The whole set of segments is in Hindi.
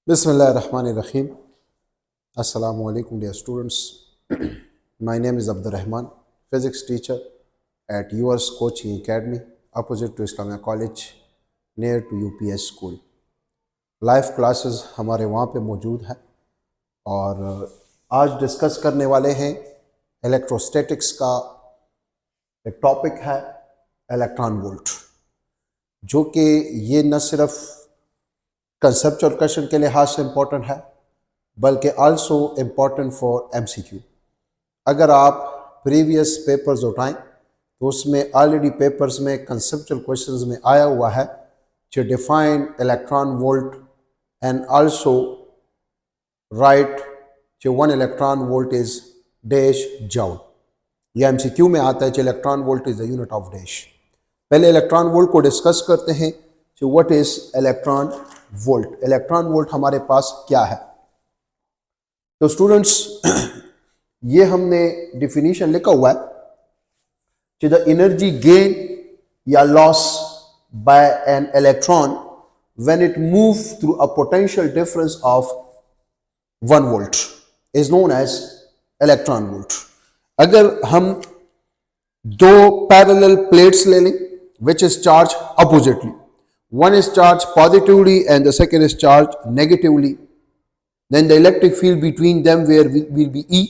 Bismillahirrahmanirrahim. Assalamu alaikum, dear students. My name is Abdur Rahman, physics teacher at yours Coaching Academy, opposite to Islamia College, near to UPS School. Live classes हमारे वहाँ पे मौजूद है और आज डिस्कस करने वाले हैं इलेक्ट्रोस्टैटिक्स का एक टॉपिक है इलेक्ट्रॉन वोल्ट, जो कि ये न सिर्फ कंसेप्चुअल क्वेश्चन के लिहाज से इम्पोर्टेंट है बल्कि आल्सो इम्पोर्टेंट फॉर एमसीक्यू। अगर आप प्रीवियस पेपर्स उठाएं तो उसमें ऑलरेडी पेपर्स में कंसेप्चुअल क्वेश्चंस में आया हुआ है to define electron volt and also write कि 1 electron volt is dash joule। यह एमसीक्यू में आता है कि electron volt is the unit of dash. पहले इलेक्ट्रॉन वोल्ट को डिस्कस करते हैं कि what is electron volt. Electron volt हमारे पास क्या है? तो स्टूडेंट्स ये हमने डिफिनीशन लिखा हुआ है कि द एनर्जी गेन या loss by an electron when it moves through a potential difference of 1 volt is known as electron volt। अगर हम दो parallel plates ले लें which is charged oppositely, one is charged positively and the second is charged negatively, then the electric field between them will be E।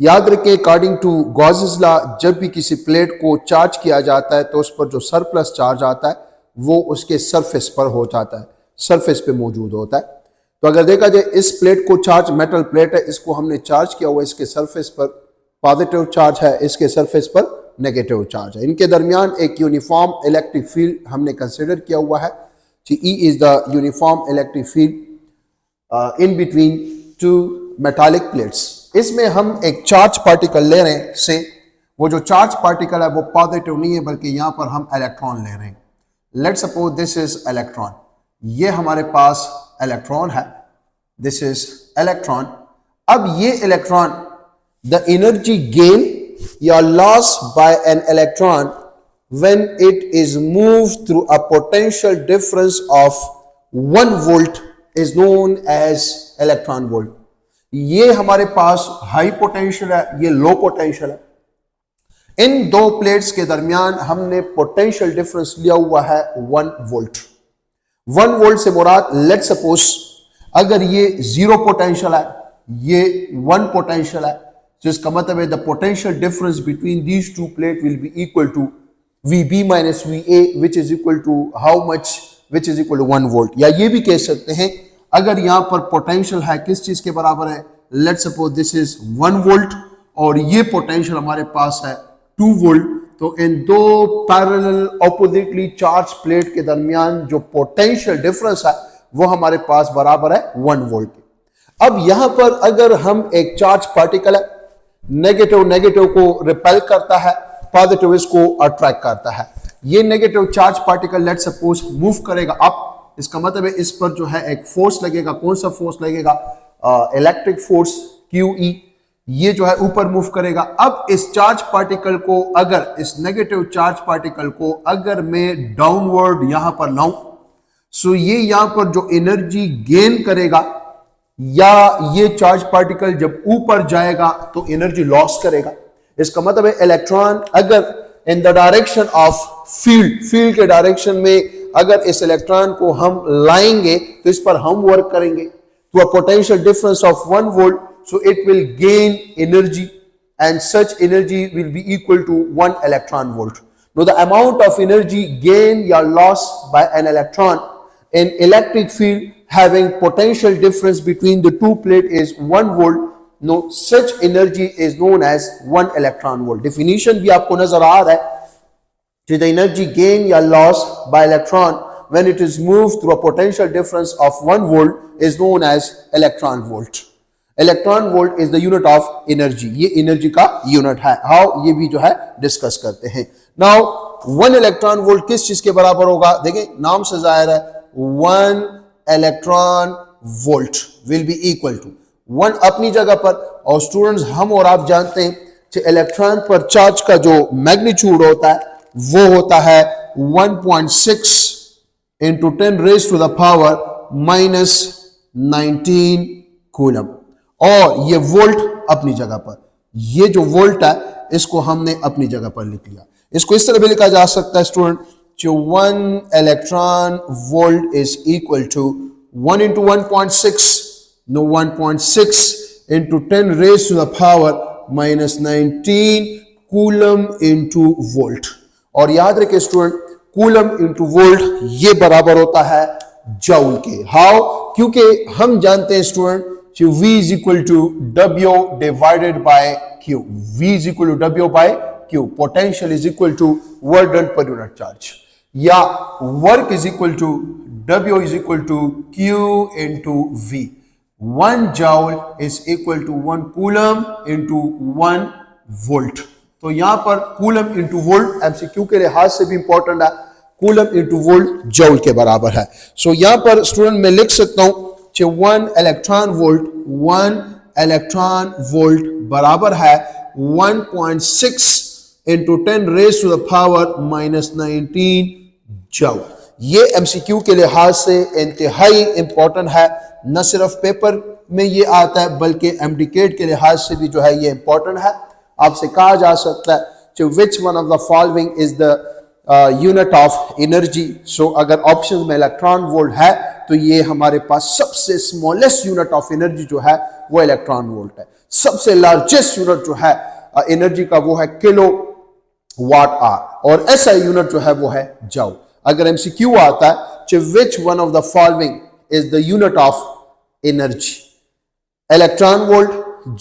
याद रखें अकॉर्डिंग टू गॉसेस लॉ जब भी किसी प्लेट को चार्ज किया जाता है तो उस पर जो सरप्लस चार्ज आता है वो उसके सरफेस पर हो जाता है, सरफेस पे मौजूद होता है। तो अगर देखा जाए इस प्लेट को चार्ज मेटल प्लेट है, इसको हमने चार्ज किया हुआ, इसके सरफेस पर पॉजिटिव चार्ज है, इसके सरफेस पर नेगेटिव चार्ज है। इनके दरमियान एक यूनिफॉर्म इलेक्ट्रिक फील्ड हमने कंसिडर किया हुआ है कि E is the uniform electric field in between two metallic plates. इसमें हम एक चार्ज पार्टिकल ले रहे हैं से वो जो चार्ज पार्टिकल है वो पॉजिटिव नहीं है बल्कि यहां पर हम इलेक्ट्रॉन ले रहे हैं। Let's suppose this is electron, ये हमारे पास इलेक्ट्रॉन है, दिस इज इलेक्ट्रॉन। अब ये इलेक्ट्रॉन द एनर्जी गेन या loss by an electron when it is move through a potential difference of 1 volt is known as electron volt. ये हमारे पास हाई पोटेंशियल है, ये लो पोटेंशियल है। इन दो प्लेट्स के दरमियान हमने पोटेंशियल डिफरेंस लिया हुआ है 1 वोल्ट। 1 वोल्ट से मुराद लेट सपोज अगर ये 0 पोटेंशियल है, ये 1 पोटेंशियल है, तो इसका मतलब है the potential difference between these two plate will be equal to VB minus VA which is equal to how much, which is equal to 1 volt. या ये भी कह सकते हैं अगर यहां पर पोटेंशियल है किस चीज के बराबर है, let's suppose this is 1 volt और ये पोटेंशियल हमारे पास है 2 वोल्ट, तो इन दो पैरेलल ऑपोजिटली चार्ज प्लेट के दरमियान जो पोटेंशियल डिफरेंस है वो हमारे पास बराबर है 1 वोल्ट के। अब यहां पर अगर हम एक चार्ज पार्टिकल है, नेगेटिव नेगेटिव को रिपेल करता है, पॉजिटिव इसको अट्रैक्ट करता है। ये negative charge particle let's suppose move करेगा अप, इसका मतलब है इस पर जो है एक फोर्स लगेगा। कौन सा फोर्स लगेगा? Electric force QE। ये जो है ऊपर मूव करेगा। अब इस चार्ज पार्टिकल को अगर इस नेगेटिव चार्ज पार्टिकल को अगर मैं डाउनवर्ड यहां पर लाऊं, सो ये यहां पर जो एनर्जी गेन करेगा या ये चार्ज पार्टिकल जब ऊपर जाएगा तो एनर्जी लॉस करेगा। इसका मतलब है इलेक्ट्रॉन अगर in the direction of field के डायरेक्शन में अगर इस इलेक्ट्रॉन को हम लाएंगे तो इस पर हम वर्क करेंगे to a potential difference of 1 volt, so it will gain energy and such energy will be equal to 1 electron volt. Now the amount of energy gain or loss by an electron in electric field having potential difference between the two plate is 1 volt. No, such energy is known as 1 electron volt। Definition भी आपको नजर आ रहा है कि the energy gain or loss by electron when it is moved through a potential difference of 1 volt is known as electron volt। electron volt is the unit of energy। ये energy का unit है। How? ये भी जो है डिस्कस करते हैं। Now 1 electron volt किस चीज के बराबर होगा? देखें नाम से जाहिर है 1 electron volt will be equal to 1 अपनी जगह पर, और स्टूडेंट्स हम और आप जानते हैं कि इलेक्ट्रॉन पर चार्ज का जो मैग्नीट्यूड होता है वो होता है 1.6 into 10 raised to the power minus 19 coulomb. और ये वोल्ट अपनी जगह पर, ये जो वोल्ट है इसको हमने अपनी जगह पर लिख लिया। इसको इस तरह भी लिखा जा सकता है स्टूडेंट, जो 1 electron volt is equal to 1 into 1.6, no 1.6 into 10 raised to the power minus 19 coulomb into volt. और याद रखिए स्टूडेंट, कूलम इंटू वोल्ट ये बराबर होता है जूल के। हाउ? क्योंकि हम जानते हैं student V is equal to W divided by Q. V is equal to W by Q. Potential is equal to work done per unit charge. या work is equal to W is equal to Q into V. 1 joule is equal to 1 coulomb into 1 volt. तो यहां पर कूलम इंटू वोल्ट एमसीक्यू के लिहाज से भी इंपॉर्टेंट है, कूलम इंटू वोल्ट जूल के बराबर है। सो यहां पर स्टूडेंट मैं लिख सकता हूं कि 1 इलेक्ट्रॉन वोल्ट बराबर है 1.6 into 10 raise to the power minus 19 joule. ये एमसीक्यू के लिहाज से इंतहाई इंपॉर्टेंट है, न सिर्फ पेपर में ये आता है बल्कि एमडीकेट के लिहाज से भी जो है ये इंपॉर्टेंट है। आपसे कहा जा सकता है कि which one of the following is the unit of energy. So अगर ऑप्शन में इलेक्ट्रॉन वोल्ट है तो ये हमारे पास सबसे स्मॉलेस्ट यूनिट ऑफ एनर्जी जो है वो इलेक्ट्रॉन वोल्ट है। सबसे लार्जेस्ट यूनिट जो है एनर्जी का वो है किलो वाट आवर, और ऐसा यूनिट जो है वो है जूल। अगर एमसीक्यू आता है कि which one of the following is the unit of energy, electron volt,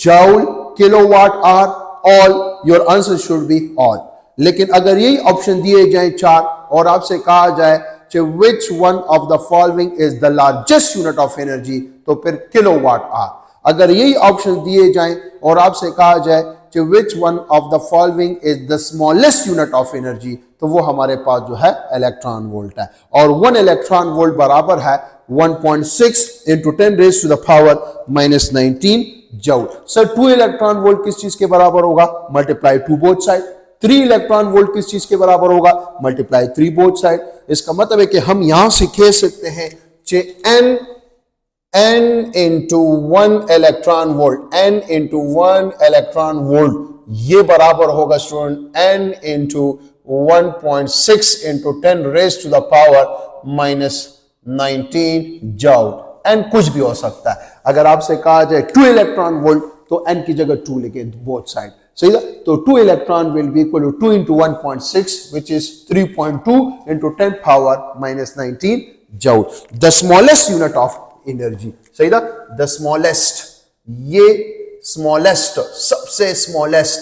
joule, kilowatt hour, all, your answer should be all. लेकिन अगर यही ऑप्शन दिए जाए 4 और आपसे कहा जाए कि which one of the following is the largest unit of energy, तो फिर किलोवाट आवर। अगर यही ऑप्शन दिए जाएं और आपसे कहा जाए कि which one of the following is the smallest unit of energy, तो वो हमारे पास जो है इलेक्ट्रॉन वोल्ट है। और 1 इलेक्ट्रॉन वोल्ट बराबर है 1.6 into 10 raise to the power minus 19 joule. Sir 2 electron volt किस चीज के बराबर होगा? Multiply 2 both side. 3 electron volt किस चीज के बराबर होगा? Multiply 3 both side. इसका मतलब है कि हम यहां से कह सकते हैं कि n into 1 electron volt, n into 1 electron volt ये बराबर होगा student n into 1.6 into 10 raised to the power minus 19 joule. n कुछ भी हो सकता है। अगर आपसे कहा जाए 2 इलेक्ट्रॉन वोल्ट तो n की जगह 2 लिखे बोथ साइड, सही है। तो 2 electron will be equal to 2 into 1.6 which is 3.2 into 10 power minus 19 joule. The smallest unit of energy, सही था। द स्मॉलेस्ट, ये स्मॉलेस्ट, सबसे smallest,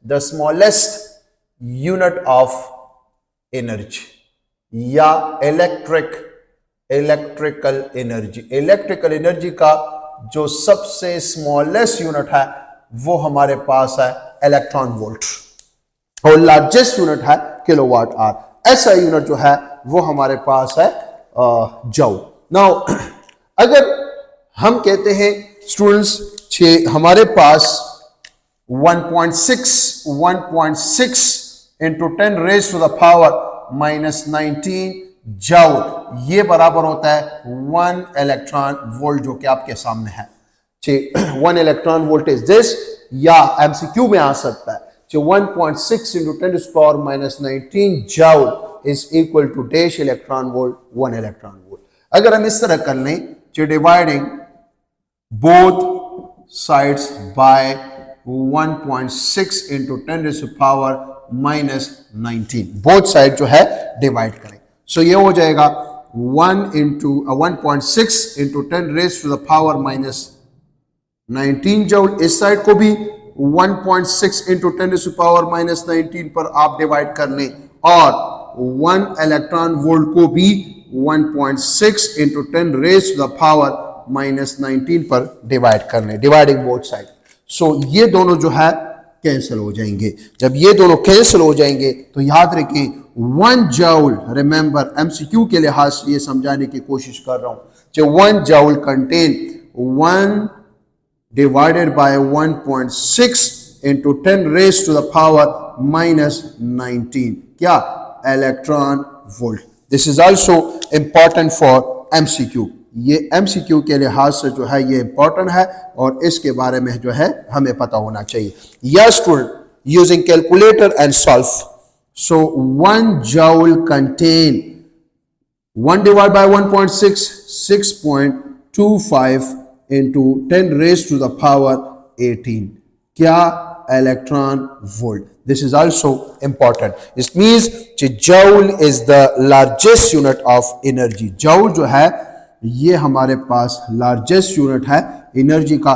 the smallest unit of energy या इलेक्ट्रिकल एनर्जी का जो सबसे स्मॉलेस्ट यूनिट है वो हमारे पास है इलेक्ट्रॉन वोल्ट, और लार्जेस्ट यूनिट है किलोवाट आवर। ऐसा यूनिट जो है वो हमारे पास है जूल। नाउ अगर हम कहते हैं स्टूडेंट्स हमारे पास 1.6 into 10 raise to the power minus 19 joule, ये बराबर होता है 1 इलेक्ट्रॉन वोल्ट जो कि आपके सामने है। 1 इलेक्ट्रॉन वोल्ट इज दिस, या एमसीक्यू में आ सकता है 1.6 into 10 to the power minus 19 joule is equal to dash electron volt, 1 electron volt. अगर हम इस तरह कर लें dividing both sides by 1.6 into 10 to the power minus 19, both side जो है डिवाइड करें। सो ये हो जाएगा 1.6 into 10 raise to the power minus 19 joule. इस साइड को भी 1.6 into 10 to the power minus 19 पर आप डिवाइड कर लें, और 1 इलेक्ट्रॉन वोल्ट को भी 1.6 into 10 raise to the power minus 19 पर डिवाइड कर लें, डिवाइडिंग बोथ साइड। सो ये दोनों जो है कैंसिल हो जाएंगे। जब ये दोनों कैंसिल हो जाएंगे तो याद रखिए 1 जूल, रिमेंबर एमसीक्यू के लिहाज से ये समझाने की कोशिश कर रहा हूं कि 1 joule contain 1 divided by 1.6 into 10 raised to the power minus 19, क्या? Electron volt. This is also important for MCQ. ये MCQ के लिहाज से जो है ये इंपॉर्टेंट है और इसके बारे में जो है हमें पता होना चाहिए। Yes student, using calculator and solve. So 1 joule contain 1 divided by 1.6, 6.25 into 10 raised to the power 18 क्या electron volt. This is also important. It means joule is the largest unit of energy. joule जो है ये हमारे पास largest unit है energy का।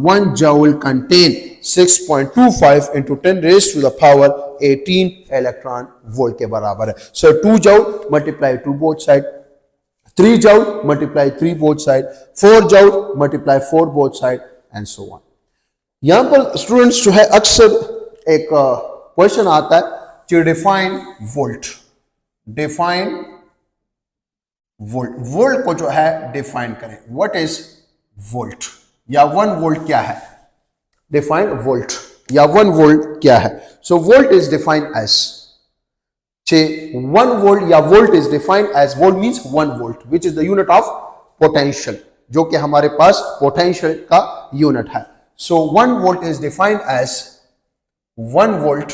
1 joule contain 6.25 into 10 raised to the power 18 electron volt के बराबर है। So 2 joule multiply to both side, 3 joule multiply 3 both side, 4 joule multiply 4 both side and so on। यहां पर स्टूडेंट्स जो है अक्सर एक क्वेश्चन आता है कि define volt, define volt, volt को जो है डिफाइन करें। व्हाट इज वोल्ट या 1 वोल्ट क्या है? डिफाइन वोल्ट या 1 वोल्ट क्या है? So volt is defined as 1 volt या volt is defined as volt means 1 volt which is the unit of potential, जो कि हमारे पास potential का unit है। So 1 volt is defined as 1 volt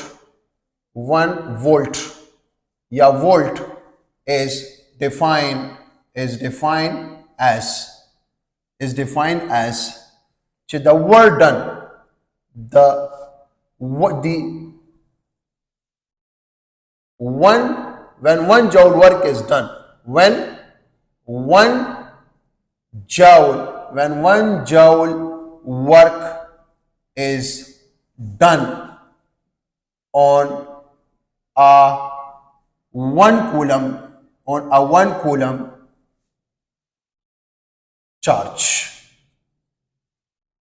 या volt is defined as the work done, when 1 joule work is done, when 1 joule work is done on a 1 coulomb charge,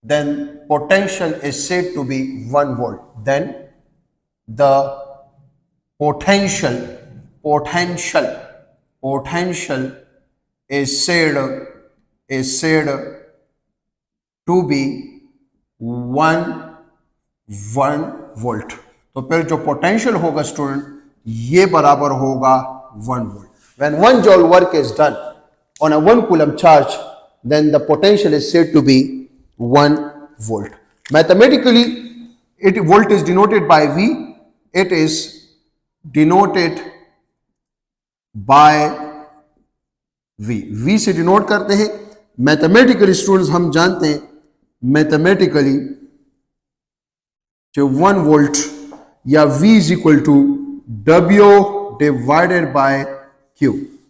then potential is said to be 1 volt. Then the potential is said to be 1 volt। तो फिर जो पोटेंशियल होगा स्टूडेंट ये बराबर होगा 1 volt। When 1 joule work is done on a 1 coulomb charge, then the potential is said to be 1 volt। Mathematically, volt is denoted by V. It is denoted by V से डिनोट करते हैं। मैथमेटिकली स्टूडेंट्स हम जानते हैं मैथमेटिकली जो 1 वोल्ट या V is equal to W divided by Q।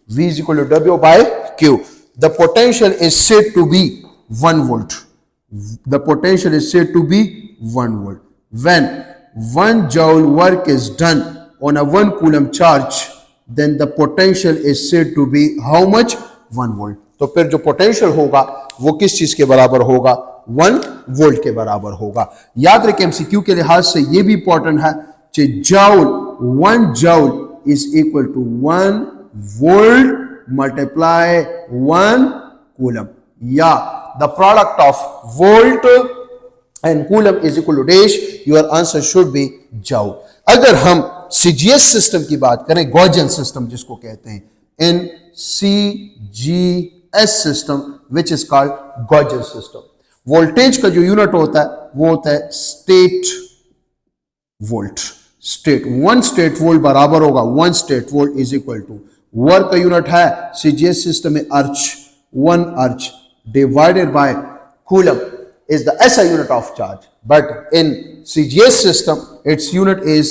V is equal to W by Q। The potential is said to be 1 volt. The potential is said to be 1 volt. When 1 joule work is done on a 1 coulomb charge, then the potential is said to be how much? 1 volt। तो फिर जो पोटेंशियल होगा वो किस चीज के बराबर होगा? 1 वोल्ट के बराबर होगा। याद रखें एमसीक्यू के लिहाज से ये भी इंपॉर्टेंट है कि joule 1 joule is equal to 1 volt multiply 1 coulomb, या the product of volt and coulomb is equal to dash। your answer should be joule। अगर हम CGS सिस्टम की बात करें, गॉसियन सिस्टम जिसको कहते हैं, in CGS system which is called Gaussian system, voltage का जो यूनिट होता है वो होता है stat volt. Stat 1 stat volt बराबर होगा 1 stat volt is equal to work का यूनिट है CGS सिस्टम में erg, 1 erg divided by coulomb is the SI unit of charge, but in CGS system its unit is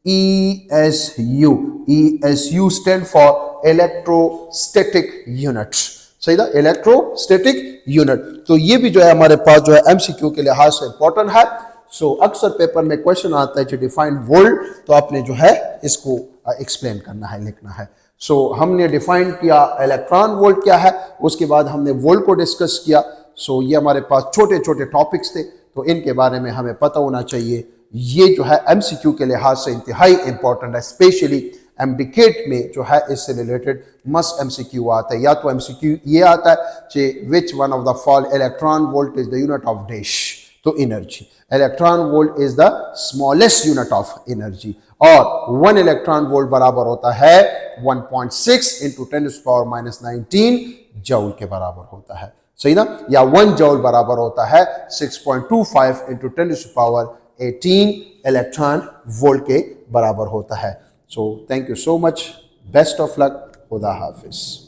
ESU। ESU stand for electrostatic unit। सही था, electrostatic unit। तो ये भी जो है हमारे पास जो है MCQ के लिहाज से इंपॉर्टेंट है। सो अक्सर पेपर में क्वेश्चन आता है जो डिफाइंड वोल्ट, तो आपने जो है इसको एक्सप्लेन करना है, लिखना है। सो हमने डिफाइन किया इलेक्ट्रॉन वोल्ट क्या है, उसके बाद हमने वोल्ट को डिस्कस किया। सो ये हमारे पास छोटे छोटे टॉपिक्स थे, तो इनके बारे में हमें पता होना चाहिए। ये जो है MCQ के लिहाज से इंतहाई इंपॉर्टेंट है, स्पेशली एमडीकेट में जो है इससे रिलेटेड मस्ट MCQ आता है। या तो MCQ ये आता है कि which one of the fall electron volt is the unit of dash, तो energy. Electron volt is the smallest unit of energy, और 1 इलेक्ट्रॉन वोल्ट बराबर होता है 1.6 into 10⁻⁹ जूल के बराबर होता है, सही ना, या 1 जूल बराबर होता है 6.25 इंटू 10⁻18 इलेक्ट्रॉन वोल्ट के बराबर होता है। So thank you so much, best of luck, खुदा हाफिज।